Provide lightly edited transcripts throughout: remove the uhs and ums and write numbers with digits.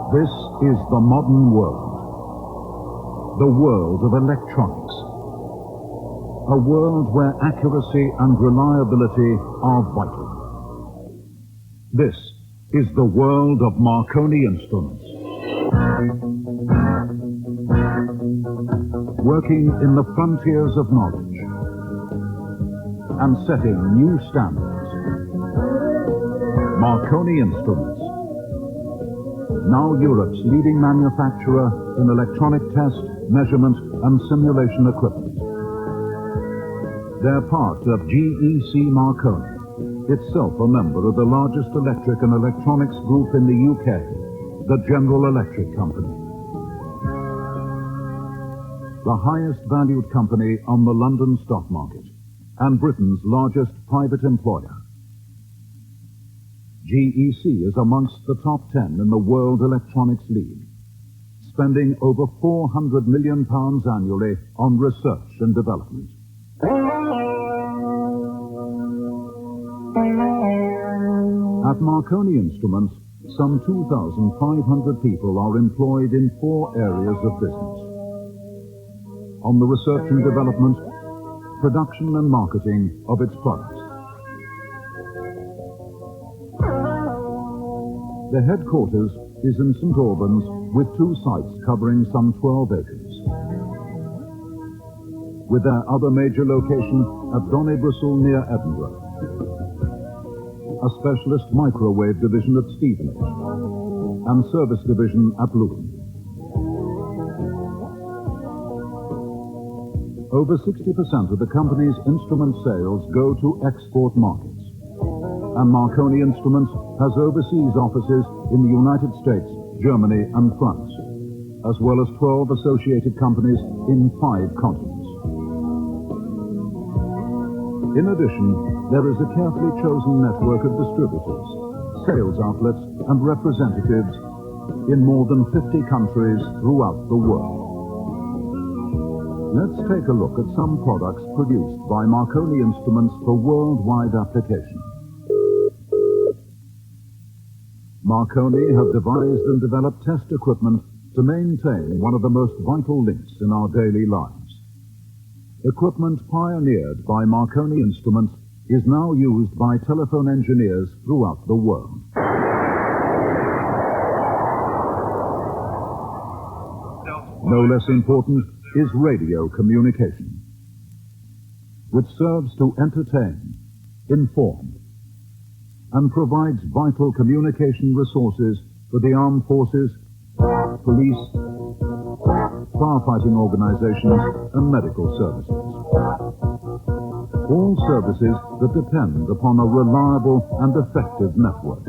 This is the modern world. The world of electronics. A world where accuracy and reliability are vital. This is the world of Marconi Instruments. Working in the frontiers of knowledge and setting new standards. Marconi Instruments. Now Europe's leading manufacturer in electronic test, measurement and simulation equipment. They're part of GEC Marconi, itself a member of the largest electric and electronics group in the UK, the General Electric Company. The highest valued company on the London stock market and Britain's largest private employer. GEC is amongst the top 10 in the World Electronics League, spending over £400 million annually on research and development. At Marconi Instruments, some 2,500 people are employed in 4 areas of business. On the research and development, production and marketing of its products. The headquarters is in St Albans with 2 sites covering some 12 acres. With their other major location at Donnybristle near Edinburgh. A specialist microwave division at Stevenage and service division at Luton. Over 60% of the company's instrument sales go to export markets. And Marconi Instruments has overseas offices in the United States, Germany and France, as well as 12 associated companies in 5 continents. In addition, there is a carefully chosen network of distributors, sales outlets and representatives in more than 50 countries throughout the world. Let's take a look at some products produced by Marconi Instruments for worldwide application. Marconi have devised and developed test equipment to maintain one of the most vital links in our daily lives. Equipment pioneered by Marconi Instruments is now used by telephone engineers throughout the world. No less important is radio communication, which serves to entertain, inform, and provides vital communication resources for the armed forces, police, firefighting organizations, and medical services. All services that depend upon a reliable and effective network.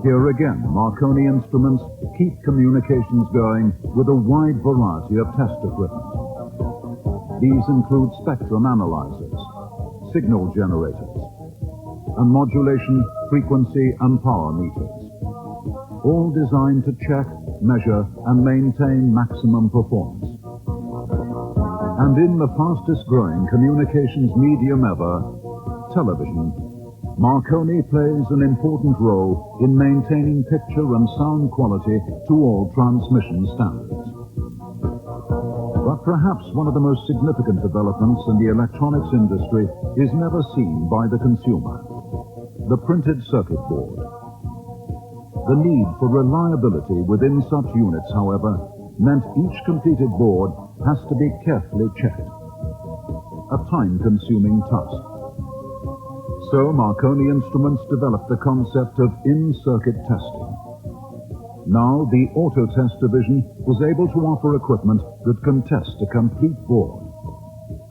Here again, Marconi Instruments keep communications going with a wide variety of test equipment. These include spectrum analyzers, signal generators, and modulation, frequency and power meters, all designed to check, measure and maintain maximum performance. And in the fastest growing communications medium ever, television, Marconi plays an important role in maintaining picture and sound quality to all transmission standards. But perhaps one of the most significant developments in the electronics industry is never seen by the consumer. The printed circuit board. The need for reliability within such units, however, meant each completed board has to be carefully checked. A time-consuming task. So Marconi Instruments developed the concept of in-circuit testing. Now the Auto Test division is able to offer equipment that can test a complete board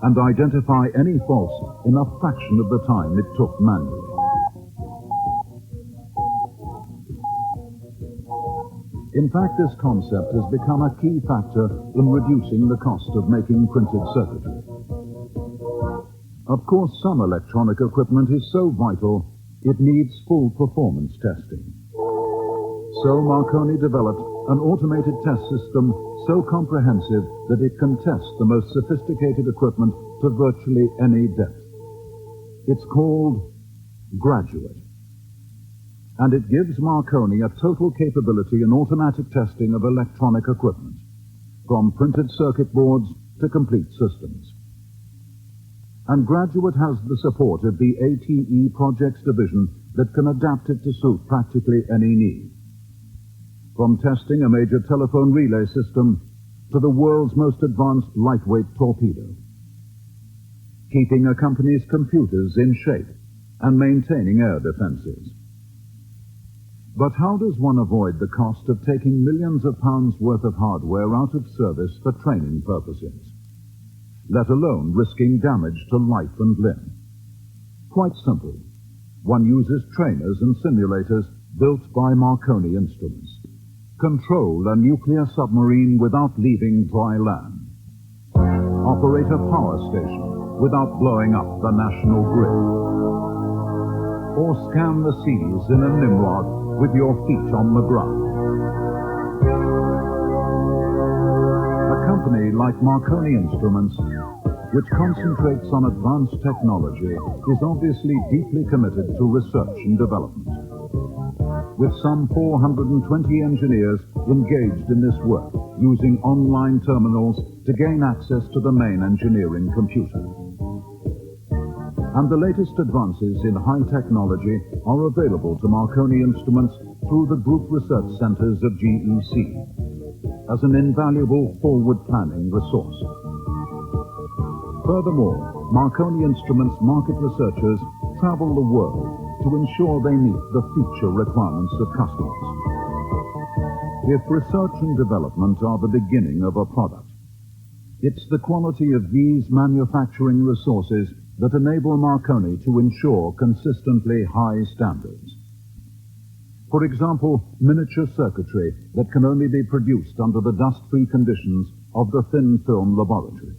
and identify any faults in a fraction of the time it took manually. In fact, this concept has become a key factor in reducing the cost of making printed circuitry. Of course, some electronic equipment is so vital, it needs full performance testing. So Marconi developed an automated test system so comprehensive that it can test the most sophisticated equipment to virtually any depth. It's called Graduate, and it gives Marconi a total capability in automatic testing of electronic equipment, from printed circuit boards to complete systems. And Graduate has the support of the ATE Projects Division that can adapt it to suit practically any need. From testing a major telephone relay system to the world's most advanced lightweight torpedo, keeping a company's computers in shape and maintaining air defenses. But how does one avoid the cost of taking millions of pounds worth of hardware out of service for training purposes, let alone risking damage to life and limb? Quite simple. One uses trainers and simulators built by Marconi Instruments. Control a nuclear submarine without leaving dry land. Operate a power station without blowing up the national grid. Or scan the seas in a Nimrod with your feet on the ground. A company like Marconi Instruments, which concentrates on advanced technology, is obviously deeply committed to research and development. With some 420 engineers engaged in this work, using online terminals to gain access to the main engineering computer. And the latest advances in high technology are available to Marconi Instruments through the group research centers of GEC as an invaluable forward planning resource. Furthermore, Marconi Instruments market researchers travel the world to ensure they meet the future requirements of customers. If research and development are the beginning of a product, it's the quality of these manufacturing resources that enable Marconi to ensure consistently high standards. For example, miniature circuitry that can only be produced under the dust-free conditions of the thin film laboratory.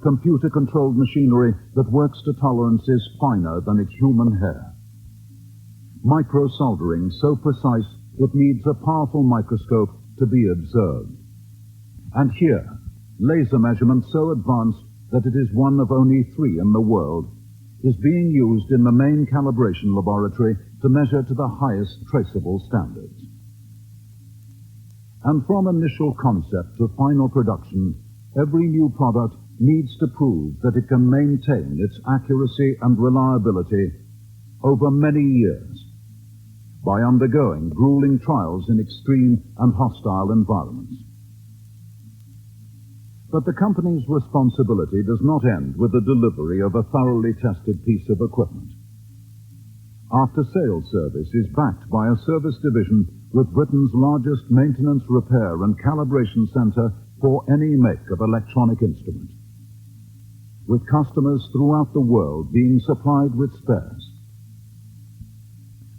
Computer-controlled machinery that works to tolerances finer than a human hair. Micro-soldering so precise it needs a powerful microscope to be observed. And here, laser measurement so advanced that it is one of only 3 in the world, is being used in the main calibration laboratory to measure to the highest traceable standards. And from initial concept to final production, every new product needs to prove that it can maintain its accuracy and reliability over many years by undergoing grueling trials in extreme and hostile environments. But the company's responsibility does not end with the delivery of a thoroughly tested piece of equipment. After-sales service is backed by a service division with Britain's largest maintenance, repair and calibration center for any make of electronic instrument, with customers throughout the world being supplied with spares.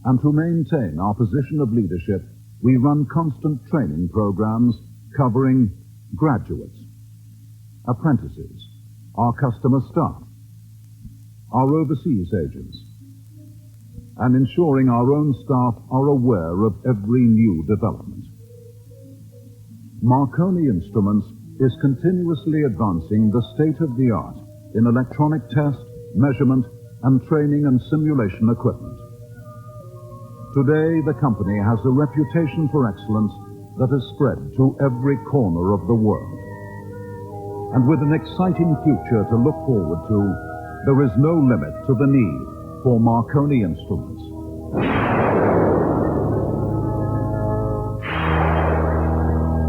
And to maintain our position of leadership, we run constant training programs covering graduates, apprentices, our customer staff, our overseas agents, and ensuring our own staff are aware of every new development. Marconi Instruments is continuously advancing the state-of-the-art in electronic test, measurement, and training and simulation equipment. Today, the company has a reputation for excellence that has spread to every corner of the world. And with an exciting future to look forward to, there is no limit to the need for Marconi Instruments.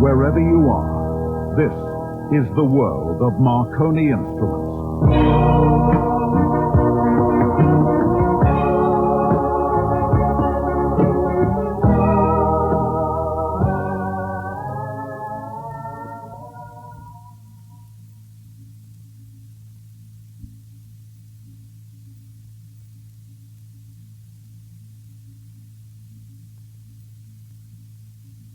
Wherever you are, this is the world of Marconi Instruments.